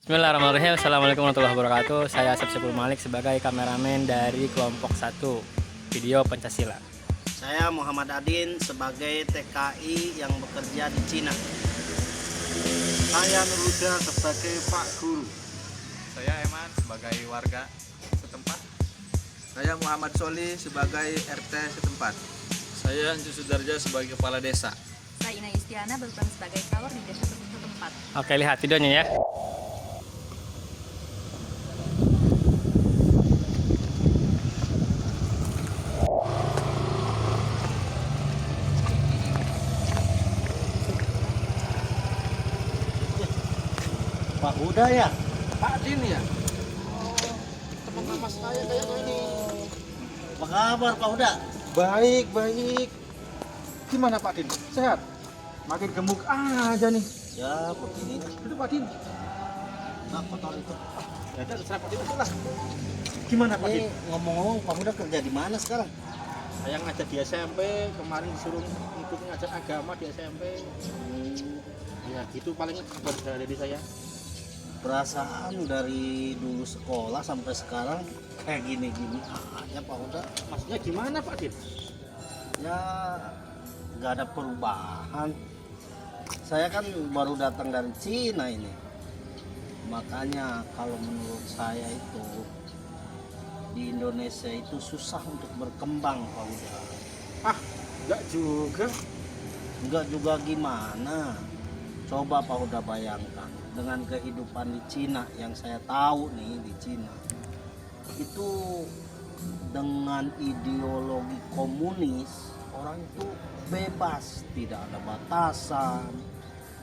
Bismillahirrahmanirrahim. Assalamualaikum warahmatullahi wabarakatuh. Saya Asep Syaful Malik sebagai kameramen dari kelompok 1 video Pancasila. Saya Muhammad Adin sebagai TKI yang bekerja di Cina. Saya Nuruda sebagai Pak Guru. Saya Eman sebagai warga setempat. Saya Muhammad Soli sebagai RT setempat. Saya Anju Sudarja sebagai kepala desa. Saya Ina Yustiana berperan sebagai kawar di desa setempat. Oke, lihat videonya ya. Pak Huda ya? Pak Din ya? Teman lama saya kayak ini. Apa kabar Pak Huda? Baik, baik. Gimana Pak Din? Sehat? Makin gemuk aja nih. Ya begini. Itu Pak Din. Nah, kotor itu. Ya udah terserah Pak Din itu lah. Gimana Pak Din? Ngomong-ngomong Pak Huda kerja di mana sekarang? Saya ngajar di SMP, kemarin disuruh ikut ngajar agama di SMP. Ya gitu paling kabar dari saya. Perasaan dari dulu sekolah sampai sekarang kayak gini-gini aja Pak Huda. Maksudnya gimana Pak Din? Ya nggak ada perubahan. Saya kan baru datang dari Cina ini. Makanya kalau menurut saya itu di Indonesia itu susah untuk berkembang Pak Huda. Ah, enggak juga. Enggak juga gimana? Coba Pak Huda bayangkan dengan kehidupan di Cina yang saya tahu nih di Cina. Itu dengan ideologi komunis, orang itu bebas, tidak ada batasan,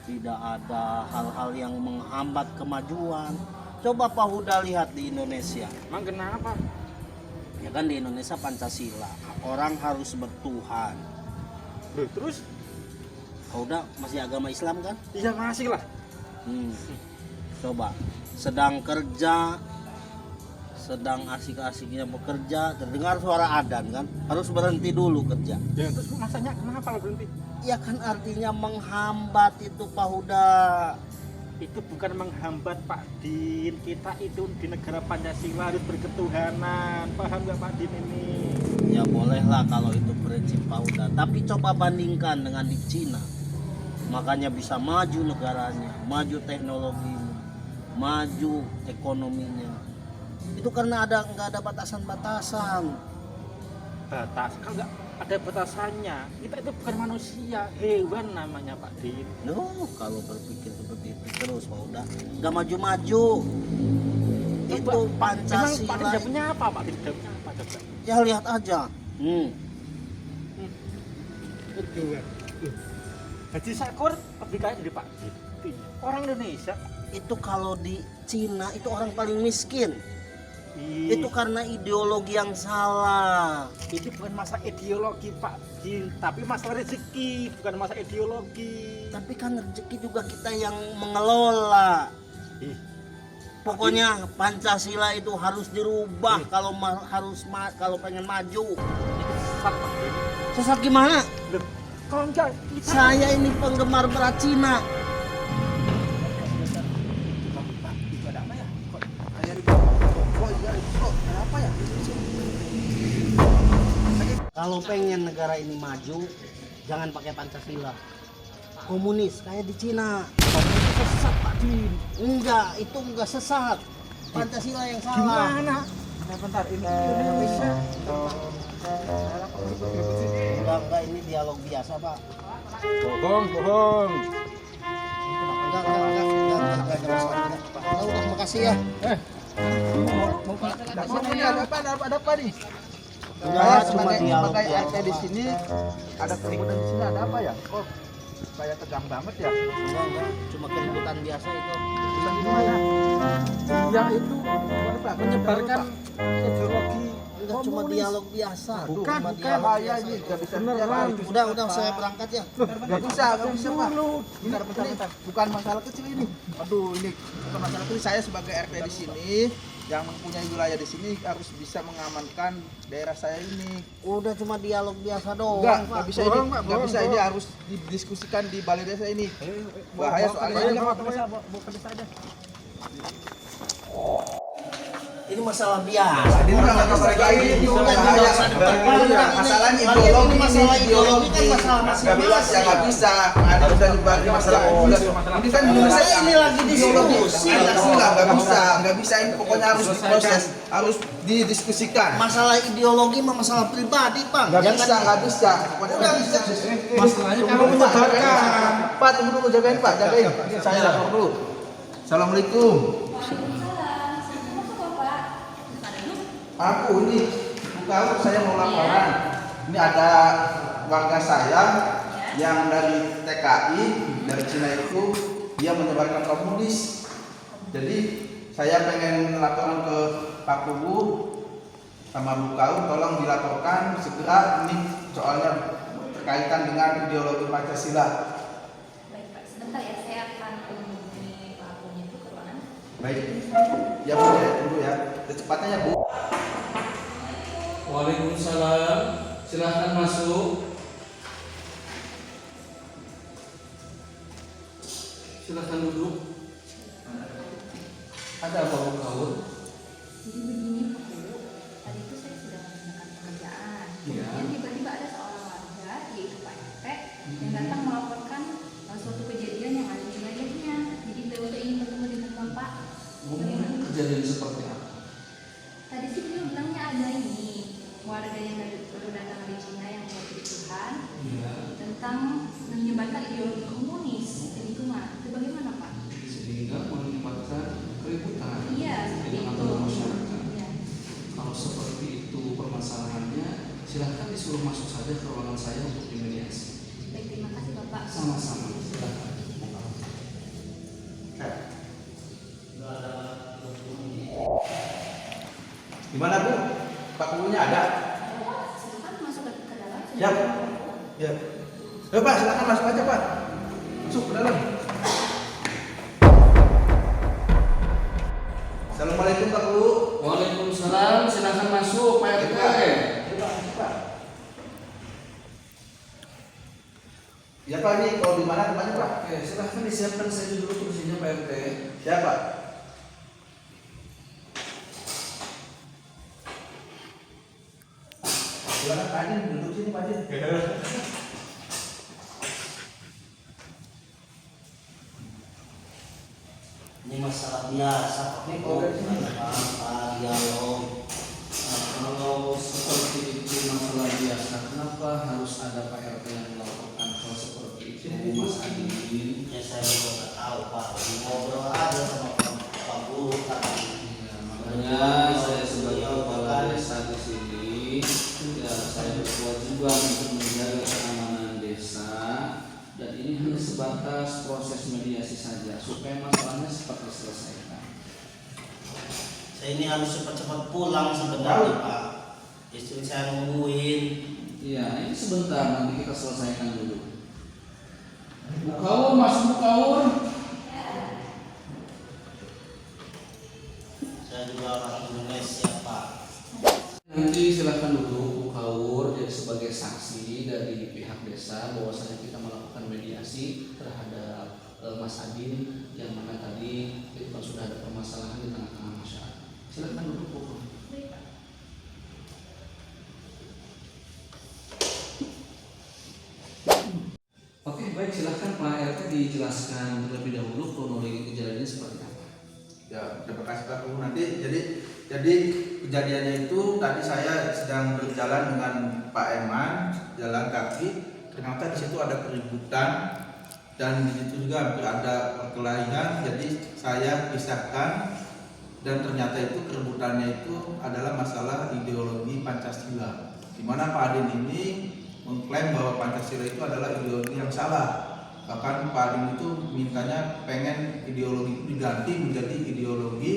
tidak ada hal-hal yang menghambat kemajuan. Coba Pak Huda lihat di Indonesia. Emang kenapa? Ya kan di Indonesia Pancasila, orang harus bertuhan. Loh, terus? Pak Huda masih agama Islam kan? Iya masih lah. Coba sedang kerja, sedang asik-asiknya bekerja, terdengar suara adzan kan, harus berhenti dulu kerja. Ya terus masanya kenapa lo berhenti? Ya kan artinya menghambat itu Pak Huda. Itu bukan menghambat Pak Din. Kita itu di negara Pancasila harus berketuhanan. Paham nggak Pak Din ini? Ya bolehlah kalau itu prinsip Pak Huda. Tapi coba bandingkan dengan di Cina. Makanya bisa maju negaranya, maju teknologinya, maju ekonominya. Itu karena nggak ada batasan-batasan. Batas kan nggak ada batasannya. Kita itu bukan manusia, hewan namanya Pak Din. Loh, kalau berpikir seperti itu terus Pak Huda, nggak maju-maju. Itu Emang Pak Din Pancasila. jawabnya apa Pak Din? Jawabnya apa coba? Ya lihat aja. Itu kan. Haji Sakur lebih kaya dari Pak Din. Orang Indonesia Itu kalau di Cina itu orang paling miskin. Ih, Itu karena ideologi yang salah. itu bukan masalah ideologi Pak Din, tapi masalah rezeki, bukan masalah ideologi. Tapi kan rezeki juga kita yang mengelola. Ih, Pokoknya Pancasila itu harus dirubah kalau kalau pengen maju. itu sesat Pak Din. Sesat gimana? Loh, kalau enggak kita Saya ini penggemar berat Cina. itu ada apa ya? Kok kayak di oh iya kok ada apa ya? Kalau pengen negara ini maju, jangan pakai Pancasila. Komunis kayak di Cina. Itu sesat Pak Din. Itu enggak sesat. Pancasila yang salah. Gimana? Bentar, ini Indonesia. Enggak, ini dialog biasa, Pak. Bohong, bohong. Enggak, udah, makasih ya. Ada apa nih? Enggak, cuma dialog sebagai biasa. RT di sini ada keributan di sini ada apa ya? Oh, kayak tegang banget ya. Enggak, cuma keributan biasa itu. Keributan di mana? Ya itu menyebarkan ideologi. Enggak, cuma dialog biasa. Bukan, Cuma bukan. dialog Bahaya biasa. ini, nggak bisa jalan. Udah, saya berangkat ya. Nggak bisa Pak. Bentar. Bukan masalah kecil ini. Aduh, ini bukan masalah kecil. Saya sebagai RT di sini yang mempunyai wilayah di sini harus bisa mengamankan daerah saya ini. Udah cuma dialog biasa doang. Enggak Pak. bisa ini, enggak bisa ini harus didiskusikan di balai desa ini. Bahaya soalnya ini. Ini masalah biasa. Ini nggak mereka ini masalahnya ideologi, masalah ideologi kan masalah nggak bisa, ya nggak bisa. Ada udah dibagi masalah ini kan Saya ini lagi diskusi. nggak bisa ini pokoknya harus diproses, harus didiskusikan. Masalah ideologi mah masalah pribadi, Pak. Nggak bisa. Pokoknya nggak bisa. Masalahnya kamu menyebarkan. Pak, tunggu dulu, jagain Pak, jagain. Saya lapor dulu. Assalamualaikum. Aku ini bukan, saya mau laporan. Ini ada warga saya yang dari TKI dari Cina itu, dia menyebarkan komunis. Jadi saya pengen laporan ke Pak Kubu sama Bu Kau, tolong dilaporkan segera ini soalnya berkaitan dengan ideologi Pancasila. Baik Pak, sebentar ya, saya akan menghubungi Pak Agung itu ke ruangan. Baik, ya Bu, ya tunggu ya, secepatnya ya Bu. Waalaikumsalam. Silahkan masuk. Silahkan duduk. Ada apa Bu Kaur? Jadi begini Pak Agung, tadi itu saya sudah melaksanakan pekerjaan. Iya. Kemudian tiba-tiba ada seorang warga, yaitu Pak RT, yang datang melaporkan suatu kejadian yang ada di wilayahnya. Jadi beliau tuh ingin bertemu dengan Bapak. Bagaimana? Kejadian seperti apa? Tadi sih beliau bilangnya ada ini warga yang baru datang dari Cina yang mau jadi Tuhan Iya. tentang menyebarkan ideologi komunis di lingkungan. Itu bagaimana Pak? Sehingga menyebabkan keributan Iya, seperti di itu. antara masyarakat. Iya. Kalau seperti itu permasalahannya, silahkan disuruh masuk saja ke ruangan saya untuk dimediasi. Baik, terima kasih Bapak. Sama-sama. Silahkan. Gimana Bu? Pak Kubunya ada? Silakan masuk ke dalam. Ya. Ya. Pak, silakan masuk aja Pak. Masuk ke dalam. Assalamualaikum Pak Kubu. Waalaikumsalam. Silahkan masuk Pak RT. Ya Pak, ini kalau di mana tempatnya Pak? Oke, silahkan disiapkan saja dulu kursinya Pak RT. Siapa? Silakan Pak Adin, duduk sini Pak Adin. Ini masalah biasa, Pak. Ini kalau dari sini. Dialog. Kalau seperti itu masalah biasa, kenapa harus ada Pak RT yang melakukan hal seperti itu, Mas Adin? Ya saya juga nggak tahu, Pak. Ngobrol aja sama Pak Guru tadi. Ya, makanya saya sebagai kepala desa di sini, ya saya berkewajiban untuk menjaga keamanan desa, dan ini hanya sebatas proses mediasi saja supaya masalahnya cepat diselesaikan. Saya ini harus cepat-cepat pulang sebenarnya, Pak. Istri saya nungguin. Iya, ini sebentar nanti kita selesaikan dulu. Bu Kaur, masuk Bu Kaur. Saya juga orang Indonesia, Pak. Nanti silahkan duduk Bu Kaur jadi sebagai saksi dari pihak desa bahwasanya kita melakukan mediasi terhadap Mas Adin yang mana tadi itu kan sudah ada permasalahan di tengah-tengah masyarakat. Silahkan duduk Bu Kaur. Oke, baik, silahkan Pak RT dijelaskan terlebih dahulu kronologi kejadiannya seperti apa. Ya, terima kasih Pak Kubu. Nanti jadi kejadiannya itu tadi saya sedang berjalan dengan Pak Eman jalan kaki, ternyata di situ ada keributan dan di situ juga hampir ada perkelahian. Jadi saya pisahkan dan ternyata itu keributannya itu adalah masalah ideologi Pancasila. Di mana Pak Adin ini mengklaim bahwa Pancasila itu adalah ideologi yang salah. Bahkan Pak Adin itu mintanya pengen ideologi itu diganti menjadi ideologi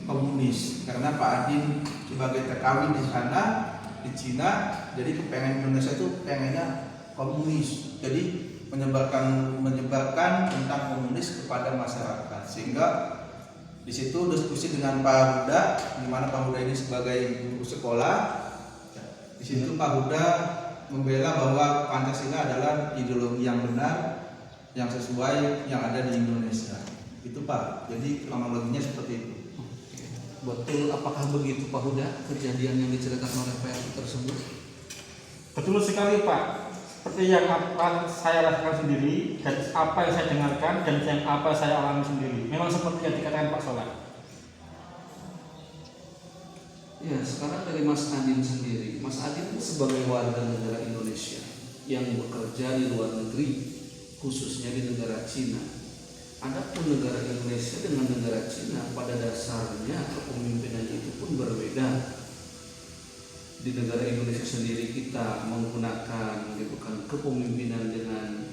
komunis, karena Pak Adin sebagai TKW di sana di Cina, jadi kepengen Indonesia itu pengennya komunis, jadi menyebarkan tentang komunis kepada masyarakat. Sehingga di situ diskusi dengan Pak Huda, di mana Pak Huda ini sebagai guru sekolah. Di situ Pak Huda membela bahwa Pancasila adalah ideologi yang benar, yang sesuai yang ada di Indonesia. Itu Pak, jadi kronologinya seperti itu. Oke. Betul, apakah begitu Pak Huda kejadian yang diceritakan oleh PRT tersebut? Betul sekali Pak, seperti yang apa saya rasakan sendiri dan apa yang saya dengarkan dan yang apa saya alami sendiri. Memang seperti yang dikatakan Pak Solat. Ya, sekarang dari Mas Adin sendiri. Mas Adin sebagai warga negara Indonesia yang bekerja di luar negeri, khususnya di negara Cina. Adapun negara Indonesia dengan negara Cina pada dasarnya kepemimpinan itu pun berbeda. Di negara Indonesia sendiri kita menggunakan bukan kepemimpinan dengan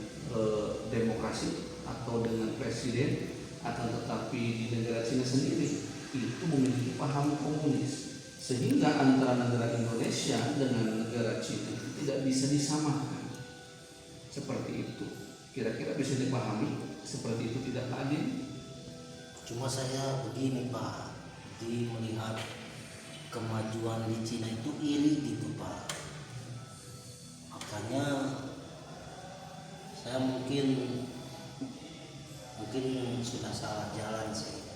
demokrasi atau dengan presiden, akan tetapi di negara Cina sendiri itu memiliki paham komunis, sehingga antara negara Indonesia dengan negara Cina tidak bisa disamakan. Seperti itu, kira-kira bisa dipahami seperti itu tidak Pak Adin? Cuma saya begini Pak, di melihat kemajuan di Cina itu iri gitu Pak. Makanya saya mungkin sudah salah jalan sih.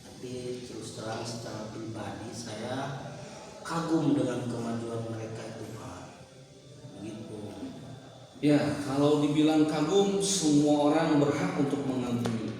Tapi terus terang secara pribadi saya kagum dengan kemajuan mereka itu Pak. Begitu. Ya, kalau dibilang kagum, semua orang berhak untuk mengagumi.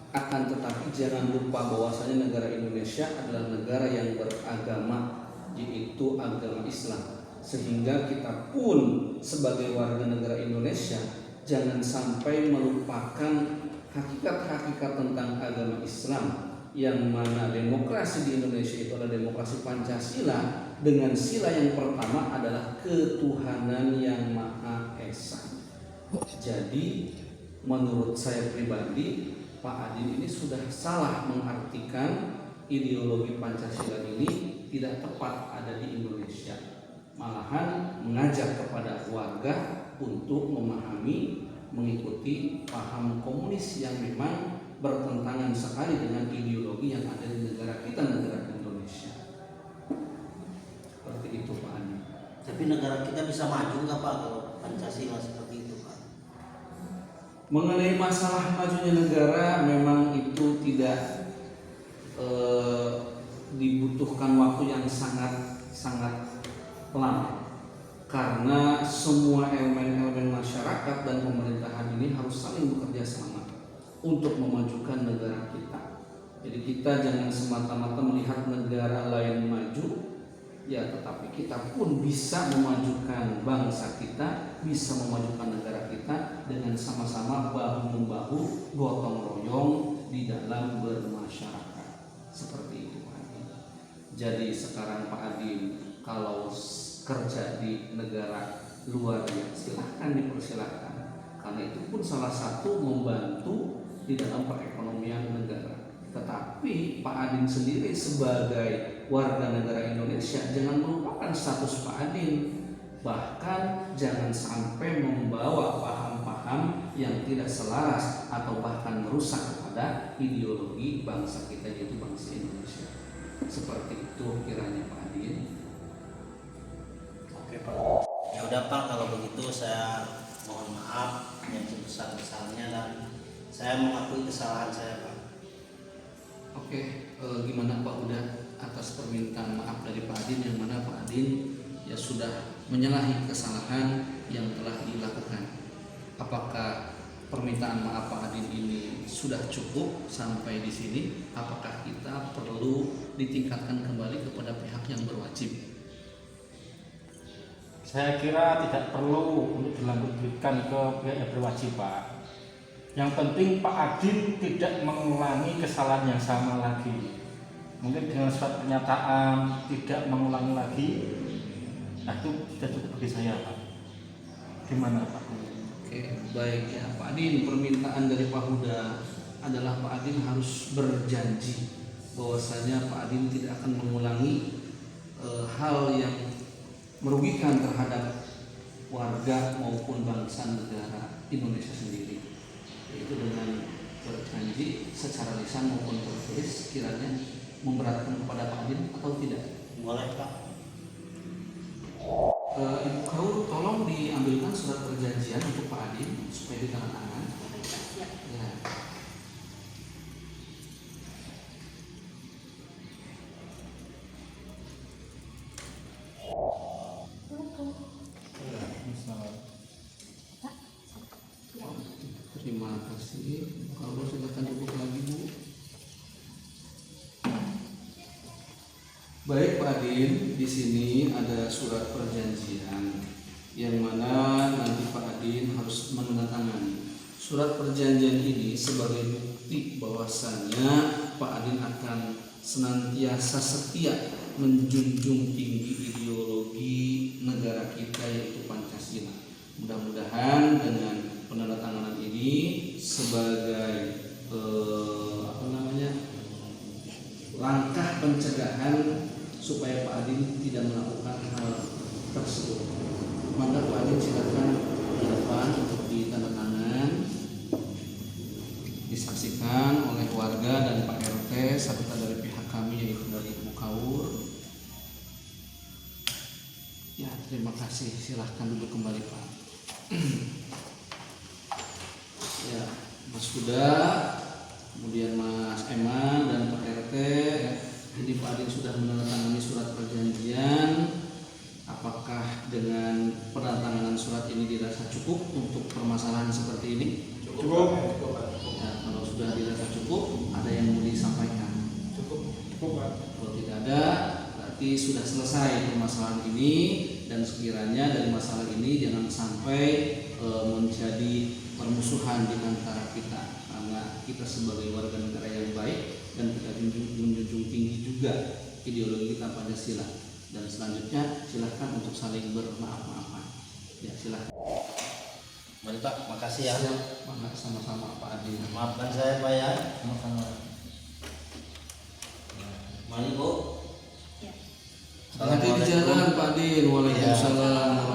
Akan tetapi jangan lupa bahwasanya negara Indonesia adalah negara yang beragama, yaitu agama Islam. Sehingga kita pun sebagai warga negara Indonesia jangan sampai melupakan hakikat-hakikat tentang agama Islam, yang mana demokrasi di Indonesia itu adalah demokrasi Pancasila dengan sila yang pertama adalah ketuhanan yang Maha Esa. Jadi menurut saya pribadi, Pak Adin ini sudah salah mengartikan ideologi Pancasila ini tidak tepat ada di Indonesia. Malahan mengajak kepada warga untuk memahami, mengikuti paham komunis yang memang bertentangan sekali dengan ideologi yang ada di negara kita, negara Indonesia. Seperti itu Pak Adin. Tapi negara kita bisa maju nggak Pak kalau Pancasila seperti itu Pak? Mengenai masalah majunya negara, memang itu tidak dibutuhkan waktu yang sangat lama, karena semua elemen-elemen masyarakat dan pemerintahan ini harus saling bekerja sama untuk memajukan negara kita. Jadi kita jangan semata-mata melihat negara lain maju, ya tetapi kita pun bisa memajukan bangsa kita, bisa memajukan negara kita dengan sama-sama bahu-membahu, gotong royong di dalam bermasyarakat. Seperti itu Pak Adin. Jadi sekarang Pak Adin kalau kerja di negara luar ya silahkan, dipersilahkan, karena itu pun salah satu membantu di dalam perekonomian negara. Tetapi Pak Adin sendiri sebagai warga negara Indonesia jangan melupakan status Pak Adin, bahkan jangan sampai membawa paham-paham yang tidak selaras atau bahkan merusak kepada ideologi bangsa kita, yaitu bangsa Indonesia. Seperti itu kiranya Pak Adin. Oke Pak. Ya udah Pak, kalau begitu saya mohon maaf yang sebesar-besarnya dan saya mengakui kesalahan saya Pak. Oke, gimana Pak Uda atas permintaan maaf dari Pak Adin, yang mana Pak Adin ya sudah menyalahi kesalahan yang telah dilakukan. Apakah permintaan maaf Pak Adin ini sudah cukup sampai di sini? Apakah kita perlu ditingkatkan kembali kepada pihak yang berwajib? Saya kira tidak perlu untuk dilanjutkan ke pihak yang berwajib Pak. Yang penting Pak Adin tidak mengulangi kesalahan yang sama lagi. Mungkin dengan surat pernyataan tidak mengulangi lagi, nah itu sudah cukup bagi saya Pak. Gimana Pak? Oke, baik ya Pak Adin, permintaan dari Pak Huda adalah Pak Adin harus berjanji bahwasanya Pak Adin tidak akan mengulangi hal yang merugikan terhadap warga maupun bangsa negara Indonesia sendiri, yaitu dengan berjanji secara lisan maupun tertulis, kiranya memberatkan kepada Pak Adin atau tidak. Boleh Pak. Ibu Kaur, tolong diambilkan surat perjanjian untuk Pak Adin supaya ditandatangan. Ya. Baik Pak Adin, di sini ada surat perjanjian yang mana nanti Pak Adin harus menandatangani. Surat perjanjian ini sebagai bukti bahwasannya Pak Adin akan senantiasa setia menjunjung tinggi ideologi negara kita yaitu Pancasila. Mudah-mudahan dengan penandatanganan ini sebagai langkah pencegahan supaya Pak Adin tidak melakukan hal tersebut. Maka Pak Adin silakan ke depan untuk ditandatangan, disaksikan oleh warga dan Pak RT serta dari pihak kami yaitu dari Ibu Kaur. Ya, terima kasih. Silahkan duduk kembali Pak. Ya, Mas Kuda, kemudian Mas Eman dan Pak RT. Jadi Pak Adin sudah menandatangani surat perjanjian. Apakah dengan penandatanganan surat ini dirasa cukup untuk permasalahan seperti ini? Cukup. Ya, kalau sudah dirasa cukup, ada yang mau disampaikan? Cukup Pak. Kalau tidak ada, berarti sudah selesai permasalahan ini, dan sekiranya dari masalah ini jangan sampai menjadi permusuhan di antara kita, karena kita sebagai warga negara yang baik dan kita menjunjung tinggi juga ideologi kita Pancasila. Dan selanjutnya silahkan untuk saling bermaaf-maafan. Ya, silahkan. Mari Pak, makasih ya. Siap, sama-sama Pak Adin. Maafkan saya Pak ya. Sama-sama. Mari Bu. Ya. Hati di jalan Pak Adin. Waalaikumsalam.